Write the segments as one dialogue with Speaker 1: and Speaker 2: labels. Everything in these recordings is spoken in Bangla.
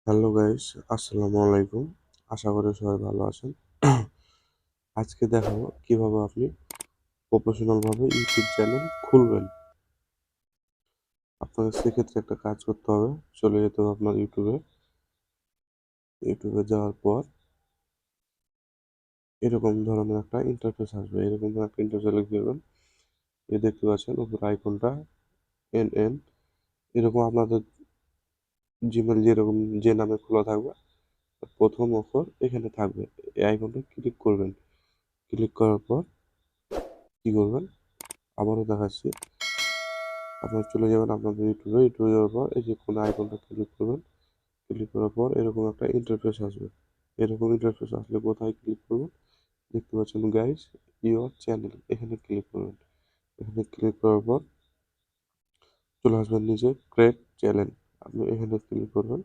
Speaker 1: হ্যালো গাইস, আসসালামু আলাইকুম। আশা করি সবাই ভালো আছেন। আজকে দেখাবো কিভাবে আপনি প্রফেশনাল ভাবে ইউটিউব চ্যানেল খুলবেন। আপনাকে সেক্ষেত্রে একটা কাজ করতে হবে। চলে যেতে হবে আপনার ইউটিউবে যাওয়ার পর এরকম ধরনের একটা ইন্টারফেস আসবে। এরকম ধরনের একটা ইন্টারফেসে করবেন। এই দেখতে পাচ্ছেন উপর আইকনটা এন এরকম আপনাদের জিমেল যেরকম যে নামে খোলা থাকবে প্রথম অক্ষর এখানে থাকবে। এই আইকনটা ক্লিক করবেন। ক্লিক করার পর কি করবেন, আবারও দেখাচ্ছি। আপনারা চলে যাবেন আপনাদের ইউটিউবে যাওয়ার পর এই যে কোনো আইকনটা ক্লিক করবেন। ক্লিক করার পর এরকম একটা ইন্টারফেস আসবে। এরকম ইন্টারফেস আসলে কোথায় ক্লিক করবেন, দেখতে পাচ্ছেন গাইস, ইওর চ্যানেল, এখানে ক্লিক করবেন। এখানে ক্লিক করার পর চলে আসবেন নিচে ক্রিয়েট চ্যানেল, আপনি এখানে ক্লিক করবেন।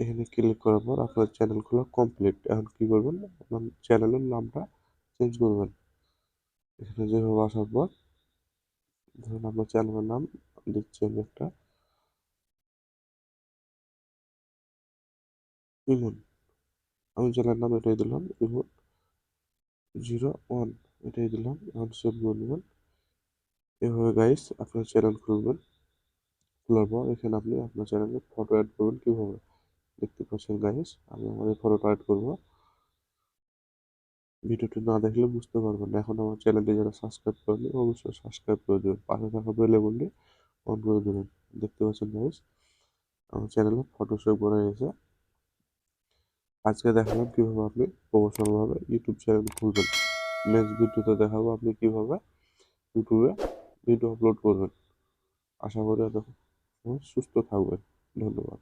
Speaker 1: এখানে ক্লিক করার পর আপনার চ্যানেল খোলা কমপ্লিট। এখন কি করবেন, আপনার চ্যানেলের নামটা চেঞ্জ করবেন। এখানে যেভাবে আসার পর ধরুন আপনার চ্যানেলের নাম দিচ্ছি আমি একটা ইমন। আমি চ্যানেলের নাম এটাই দিলাম, ইমন 01 এটাই দিলাম। এখন সেভ করে নেবেন। এভাবে গাইস আপনার চ্যানেল খুলবেন। খোলার পর এখানে আপনি আপনার চ্যানেলে ফটো অ্যাড করবেন। কিভাবে দেখতে পাচ্ছেন গাইস, আমি আমাদের ফটোটা অ্যাড করবো। ভিডিওটি না দেখলে বুঝতে পারবেন না। এখন আমার চ্যানেলটি যারা সাবস্ক্রাইব করেনি অবশ্যই সাবস্ক্রাইব করে দেবেন, পাশে থাকা বেল আইকনটি অন করে দেবেন। দেখতে পাচ্ছেন গাইস আমার চ্যানেলে ফটো সেভ করা হয়েছে। আজকে দেখালাম কিভাবে আপনি প্রফেশনাল ভাবে ইউটিউব চ্যানেল খুলবেন। নেক্সট ভিডিওতে দেখাবো আপনি কিভাবে ইউটিউবে ভিডিও আপলোড করবেন। আশা করি সুস্থ থাকবেন। ধন্যবাদ।